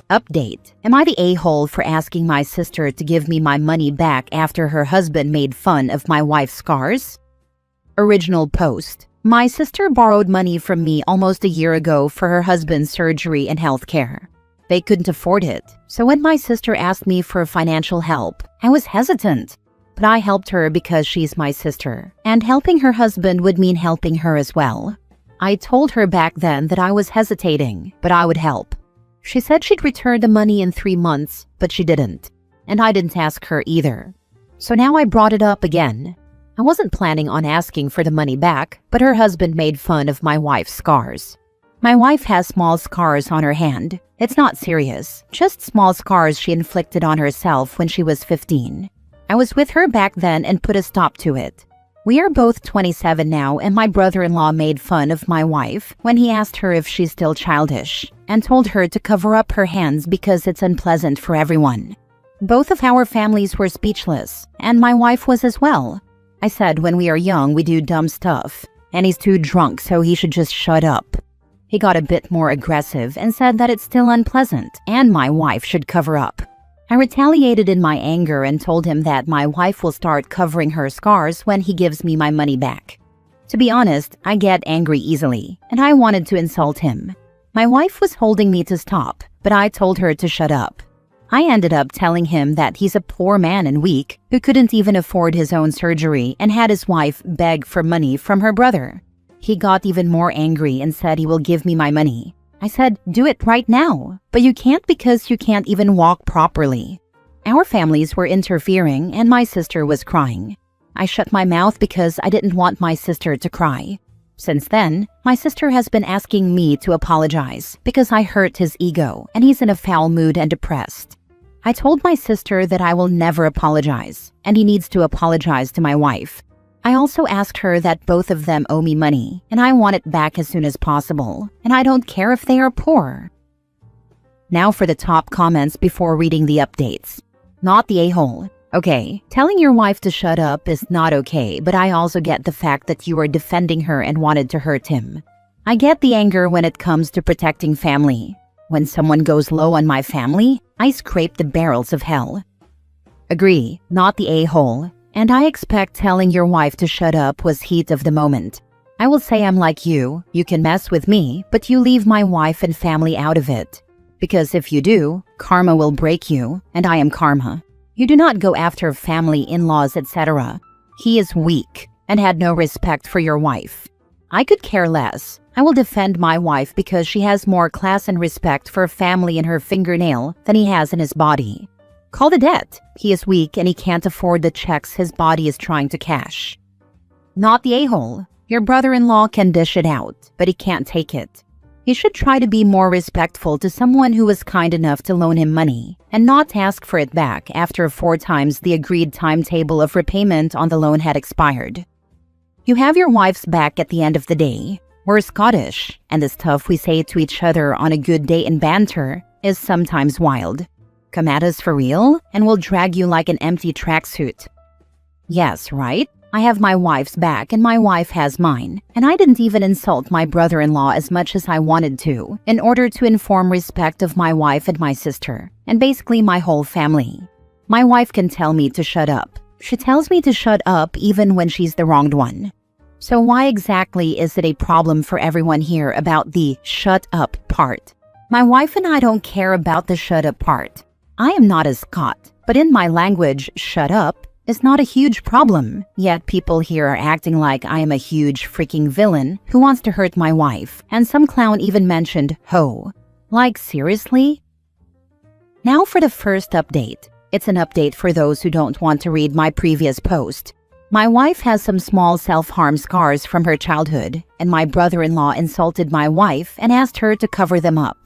Update. Am I the a-hole for asking my sister to give me my money back after her husband made fun of my wife's scars? Original post. My sister borrowed money from me almost a year ago for her husband's surgery and healthcare. They couldn't afford it, so when my sister asked me for financial help, I was hesitant. But I helped her because she's my sister, and helping her husband would mean helping her as well. I told her back then that I was hesitating, but I would help. She said she'd return the money in 3 months, but she didn't. And I didn't ask her either. So now I brought it up again. I wasn't planning on asking for the money back, but her husband made fun of my wife's scars. My wife has small scars on her hand. It's not serious, just small scars she inflicted on herself when she was 15. I was with her back then and put a stop to it. We are both 27 now, and my brother-in-law made fun of my wife when he asked her if she's still childish and told her to cover up her hands because it's unpleasant for everyone. Both of our families were speechless, and my wife was as well. I said when we are young we do dumb stuff, and he's too drunk so he should just shut up. He got a bit more aggressive and said that it's still unpleasant and my wife should cover up. I retaliated in my anger and told him that my wife will start covering her scars when he gives me my money back. To be honest, I get angry easily, and I wanted to insult him. My wife was holding me to stop, but I told her to shut up. I ended up telling him that he's a poor man and weak who couldn't even afford his own surgery and had his wife beg for money from her brother. He got even more angry and said he will give me my money. I said, do it right now, but you can't because you can't even walk properly. Our families were interfering and my sister was crying. I shut my mouth because I didn't want my sister to cry. Since then, my sister has been asking me to apologize because I hurt his ego and he's in a foul mood and depressed. I told my sister that I will never apologize and he needs to apologize to my wife. I also asked her that both of them owe me money, and I want it back as soon as possible, and I don't care if they are poor. Now for the top comments before reading the updates. Not the a-hole. Okay, telling your wife to shut up is not okay, but I also get the fact that you are defending her and wanted to hurt him. I get the anger when it comes to protecting family. When someone goes low on my family, I scrape the barrels of hell. Agree, not the a-hole. And I expect telling your wife to shut up was heat of the moment. I will say I'm like you can mess with me, but you leave my wife and family out of it. Because if you do, karma will break you, and I am karma. You do not go after family, in-laws, etc. He is weak and had no respect for your wife. I could care less. I will defend my wife because she has more class and respect for family in her fingernail than he has in his body. Call the debt. He is weak and he can't afford the checks his body is trying to cash. Not the a-hole. Your brother-in-law can dish it out, but he can't take it. He should try to be more respectful to someone who was kind enough to loan him money and not ask for it back after 4 times the agreed timetable of repayment on the loan had expired. You have your wife's back at the end of the day. We're Scottish, and the stuff we say to each other on a good day in banter is sometimes wild. Come at us for real, and we'll drag you like an empty tracksuit. Yes, right? I have my wife's back and my wife has mine, and I didn't even insult my brother-in-law as much as I wanted to in order to inform respect of my wife and my sister, and basically my whole family. My wife can tell me to shut up. She tells me to shut up even when she's the wronged one. So why exactly is it a problem for everyone here about the shut up part? My wife and I don't care about the shut up part. I am not a Scot, but in my language, shut up is not a huge problem, yet people here are acting like I am a huge freaking villain who wants to hurt my wife, and some clown even mentioned ho. Like, seriously? Now for the first update. It's an update for those who don't want to read my previous post. My wife has some small self-harm scars from her childhood, and my brother-in-law insulted my wife and asked her to cover them up.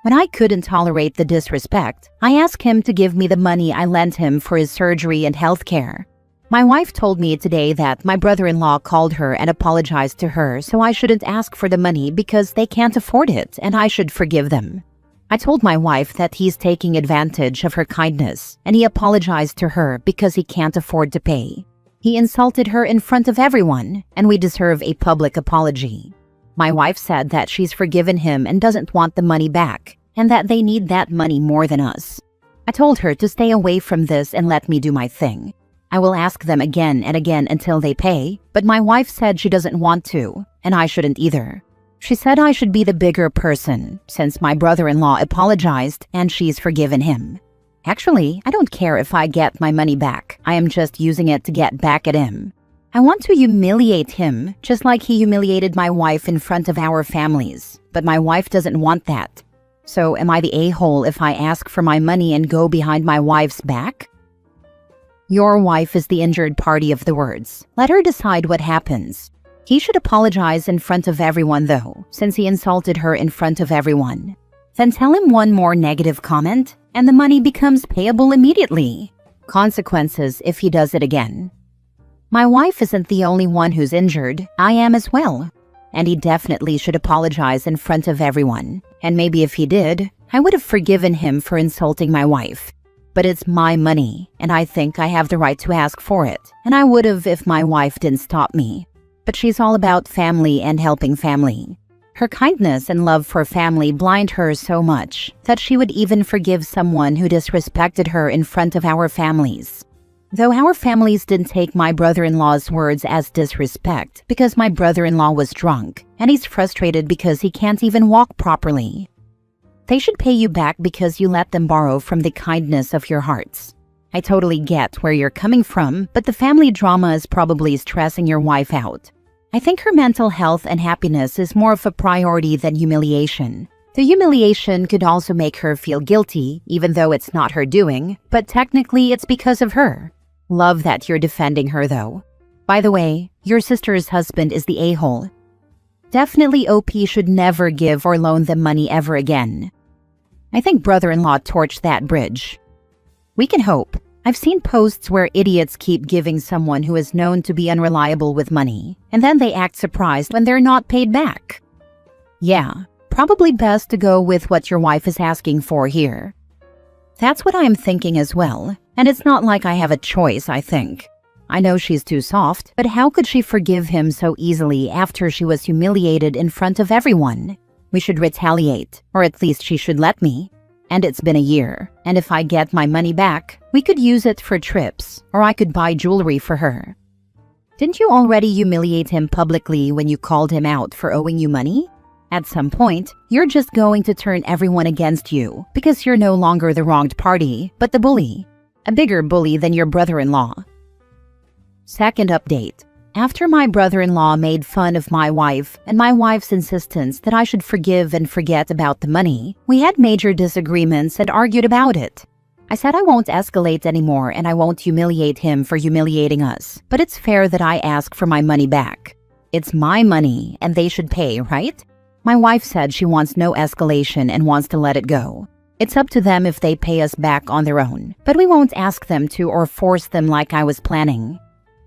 When I couldn't tolerate the disrespect, I asked him to give me the money I lent him for his surgery and health care. My wife told me today that my brother-in-law called her and apologized to her, so I shouldn't ask for the money because they can't afford it and I should forgive them. I told my wife that he's taking advantage of her kindness, and he apologized to her because he can't afford to pay. He insulted her in front of everyone, and we deserve a public apology. My wife said that she's forgiven him and doesn't want the money back, and that they need that money more than us. I told her to stay away from this and let me do my thing. I will ask them again and again until they pay, but my wife said she doesn't want to, and I shouldn't either. She said I should be the bigger person, since my brother-in-law apologized and she's forgiven him. Actually, I don't care if I get my money back. I am just using it to get back at him. I want to humiliate him, just like he humiliated my wife in front of our families. But my wife doesn't want that. So am I the a-hole if I ask for my money and go behind my wife's back? Your wife is the injured party of the words. Let her decide what happens. He should apologize in front of everyone though, since he insulted her in front of everyone. Then tell him one more negative comment, and the money becomes payable immediately. Consequences if he does it again. My wife isn't the only one who's injured. I am as well. And he definitely should apologize in front of everyone. And maybe if he did, I would have forgiven him for insulting my wife. But it's my money, and I think I have the right to ask for it. And I would have if my wife didn't stop me. But she's all about family and helping family. Her kindness and love for family blind her so much that she would even forgive someone who disrespected her in front of our families. Though our families didn't take my brother-in-law's words as disrespect because my brother-in-law was drunk and he's frustrated because he can't even walk properly. They should pay you back because you let them borrow from the kindness of your hearts. I totally get where you're coming from, but the family drama is probably stressing your wife out. I think her mental health and happiness is more of a priority than humiliation. The humiliation could also make her feel guilty, even though it's not her doing, but technically it's because of her. Love that you're defending her though. By the way, your sister's husband is the a-hole. Definitely OP should never give or loan them money ever again. I think brother-in-law torched that bridge. We can hope. I've seen posts where idiots keep giving someone who is known to be unreliable with money, and then they act surprised when they're not paid back. Yeah, probably best to go with what your wife is asking for here. That's what I am thinking as well, and it's not like I have a choice, I think. I know she's too soft, but how could she forgive him so easily after she was humiliated in front of everyone? We should retaliate, or at least she should let me. And it's been a year, and if I get my money back, we could use it for trips, or I could buy jewelry for her. Didn't you already humiliate him publicly when you called him out for owing you money? At some point, you're just going to turn everyone against you because you're no longer the wronged party, but the bully. A bigger bully than your brother-in-law. Second update. After my brother-in-law made fun of my wife and my wife's insistence that I should forgive and forget about the money, we had major disagreements and argued about it. I said I won't escalate anymore and I won't humiliate him for humiliating us, but it's fair that I ask for my money back. It's my money and they should pay, right? My wife said she wants no escalation and wants to let it go. It's up to them if they pay us back on their own, but we won't ask them to or force them like I was planning.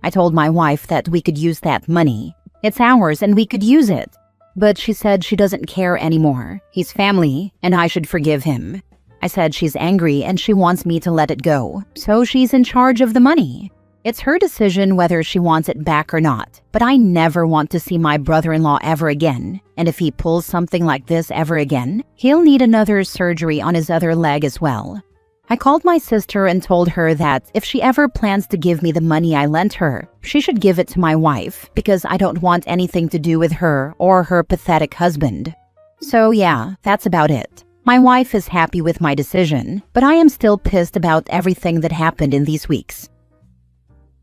I told my wife that we could use that money. It's ours and we could use it. But she said she doesn't care anymore. He's family and I should forgive him. I said she's angry and she wants me to let it go, so she's in charge of the money. It's her decision whether she wants it back or not, but I never want to see my brother-in-law ever again. And if he pulls something like this ever again, he'll need another surgery on his other leg as well. I called my sister and told her that if she ever plans to give me the money I lent her, she should give it to my wife because I don't want anything to do with her or her pathetic husband. So yeah, that's about it. My wife is happy with my decision, but I am still pissed about everything that happened in these weeks.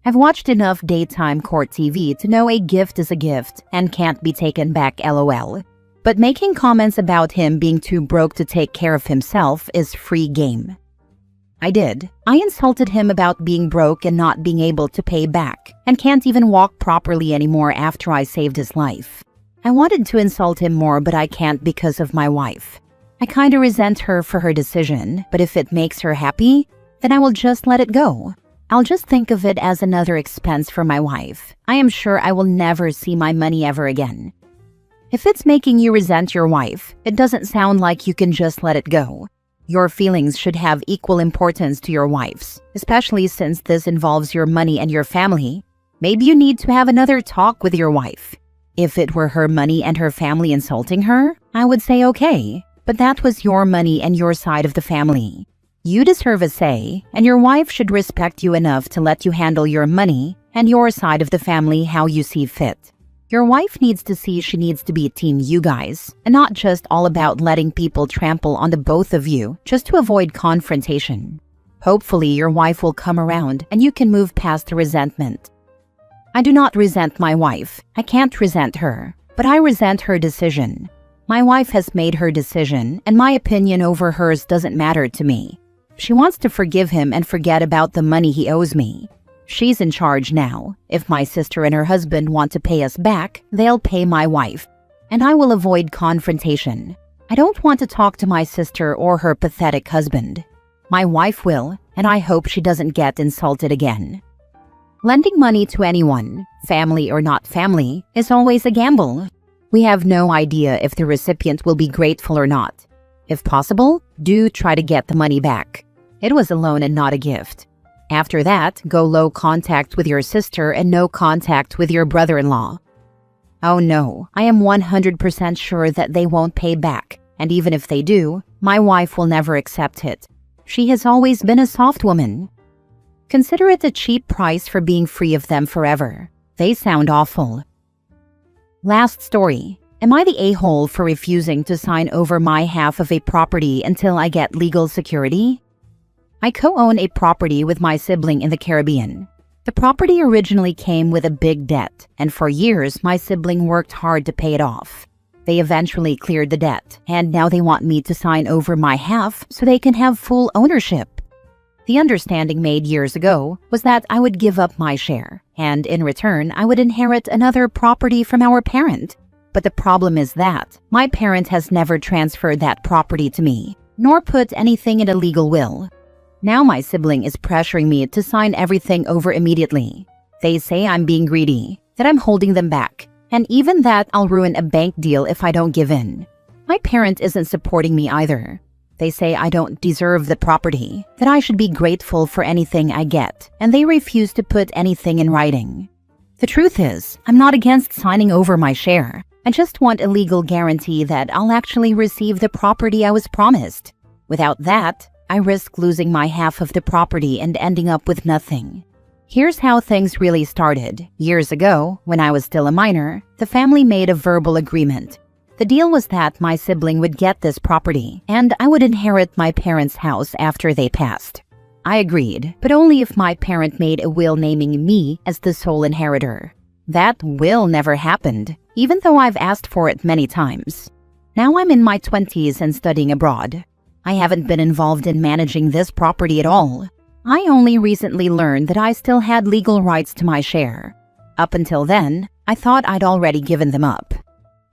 I've watched enough daytime court TV to know a gift is a gift and can't be taken back LOL. But making comments about him being too broke to take care of himself is free game. I did. I insulted him about being broke and not being able to pay back, and can't even walk properly anymore after I saved his life. I wanted to insult him more, but I can't because of my wife. I kinda resent her for her decision, but if it makes her happy, then I will just let it go. I'll just think of it as another expense for my wife. I am sure I will never see my money ever again. If it's making you resent your wife, it doesn't sound like you can just let it go. Your feelings should have equal importance to your wife's, especially since this involves your money and your family. Maybe you need to have another talk with your wife. If it were her money and her family insulting her, I would say okay. but that was your money and your side of the family. You deserve a say, and your wife should respect you enough to let you handle your money and your side of the family how you see fit. Your wife needs to see she needs to be team you guys, and not just all about letting people trample on the both of you just to avoid confrontation. Hopefully, your wife will come around and you can move past the resentment. I do not resent my wife. I can't resent her, but I resent her decision. My wife has made her decision, and my opinion over hers doesn't matter to me. She wants to forgive him and forget about the money he owes me. She's in charge now. If my sister and her husband want to pay us back, they'll pay my wife, and I will avoid confrontation. I don't want to talk to my sister or her pathetic husband. My wife will, and I hope she doesn't get insulted again. Lending money to anyone, family or not family, is always a gamble. We have no idea if the recipient will be grateful or not. If possible, do try to get the money back. It was a loan and not a gift. After that, go low contact with your sister and no contact with your brother-in-law. Oh no, I am 100% sure that they won't pay back, and even if they do, my wife will never accept it. She has always been a soft woman. Consider it a cheap price for being free of them forever. They sound awful. Last story. Am I the a-hole for refusing to sign over my half of a property until I get legal security? I co-own a property with my sibling in the Caribbean. The property originally came with a big debt, and for years my sibling worked hard to pay it off. They eventually cleared the debt, and now they want me to sign over my half so they can have full ownership. The understanding made years ago was that I would give up my share, and in return I would inherit another property from our parent. But the problem is that my parent has never transferred that property to me, nor put anything in a legal will. Now my sibling is pressuring me to sign everything over immediately. They say I'm being greedy, that I'm holding them back, and even that I'll ruin a bank deal if I don't give in. My parent isn't supporting me either. They say I don't deserve the property, that I should be grateful for anything I get, and they refuse to put anything in writing. The truth is, I'm not against signing over my share. I just want a legal guarantee that I'll actually receive the property I was promised. Without that, I risk losing my half of the property and ending up with nothing. Here's how things really started. Years ago, when I was still a minor, the family made a verbal agreement. The deal was that my sibling would get this property, and I would inherit my parents' house after they passed. I agreed, but only if my parent made a will naming me as the sole inheritor. That will never happened, even though I've asked for it many times. Now I'm in my 20s and studying abroad. I haven't been involved in managing this property at all. I only recently learned that I still had legal rights to my share. Up until then, I thought I'd already given them up.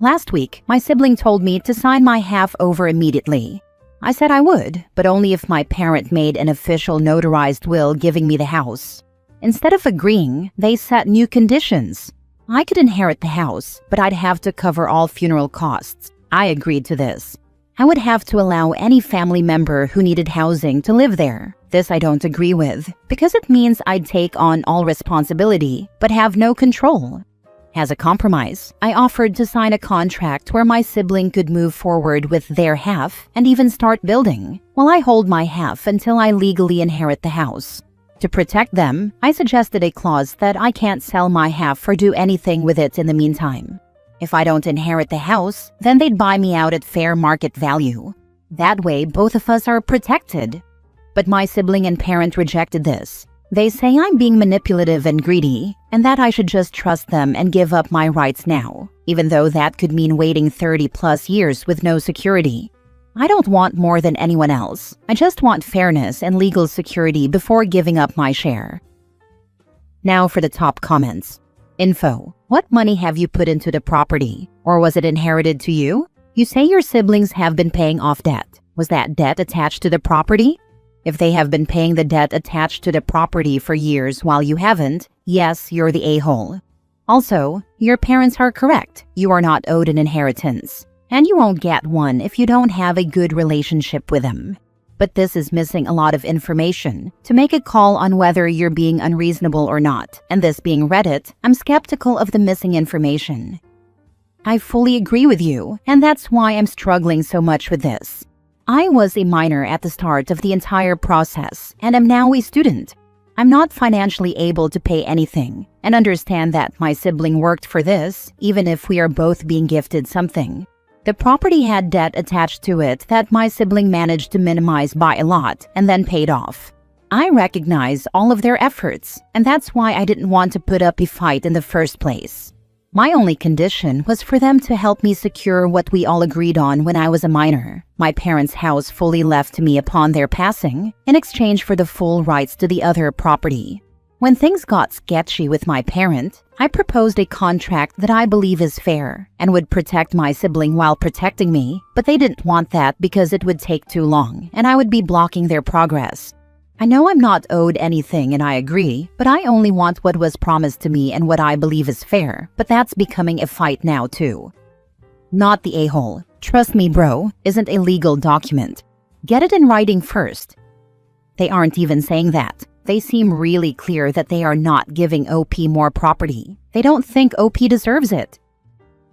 Last week, my sibling told me to sign my half over immediately. I said I would, but only if my parent made an official notarized will giving me the house. Instead of agreeing, they set new conditions. I could inherit the house, but I'd have to cover all funeral costs. I agreed to this. I would have to allow any family member who needed housing to live there. This I don't agree with, because it means I'd take on all responsibility, but have no control. As a compromise, I offered to sign a contract where my sibling could move forward with their half and even start building, while I hold my half until I legally inherit the house. To protect them, I suggested a clause that I can't sell my half or do anything with it in the meantime. If I don't inherit the house, then they'd buy me out at fair market value. That way, both of us are protected. But my sibling and parent rejected this. They say I'm being manipulative and greedy, and that I should just trust them and give up my rights now, even though that could mean waiting 30+ years with no security. I don't want more than anyone else. I just want fairness and legal security before giving up my share. Now for the top comments. Info. What money have you put into the property? Or was it inherited to you? You say your siblings have been paying off debt. Was that debt attached to the property? If they have been paying the debt attached to the property for years while you haven't, yes, you're the a-hole. Also, your parents are correct. You are not owed an inheritance. And you won't get one if you don't have a good relationship with them. But this is missing a lot of information to make a call on whether you're being unreasonable or not. And this being Reddit, I'm skeptical of the missing information. I fully agree with you, and that's why I'm struggling so much with this. I was a minor at the start of the entire process, and am now a student. I'm not financially able to pay anything, and understand that my sibling worked for this, even if we are both being gifted something. The property had debt attached to it that my sibling managed to minimize by a lot and then paid off. I recognize all of their efforts, and that's why I didn't want to put up a fight in the first place. My only condition was for them to help me secure what we all agreed on when I was a minor, my parents' house fully left to me upon their passing, in exchange for the full rights to the other property. When things got sketchy with my parent, I proposed a contract that I believe is fair and would protect my sibling while protecting me, but they didn't want that because it would take too long and I would be blocking their progress. I know I'm not owed anything and I agree, but I only want what was promised to me and what I believe is fair, but that's becoming a fight now too. Not the a-hole. Trust me, bro, isn't a legal document. Get it in writing first. They aren't even saying that. They seem really clear that they are not giving OP more property. They don't think OP deserves it.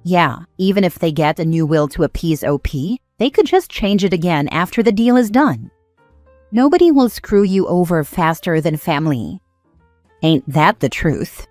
Yeah, even if they get a new will to appease OP, they could just change it again after the deal is done. Nobody will screw you over faster than family. Ain't that the truth?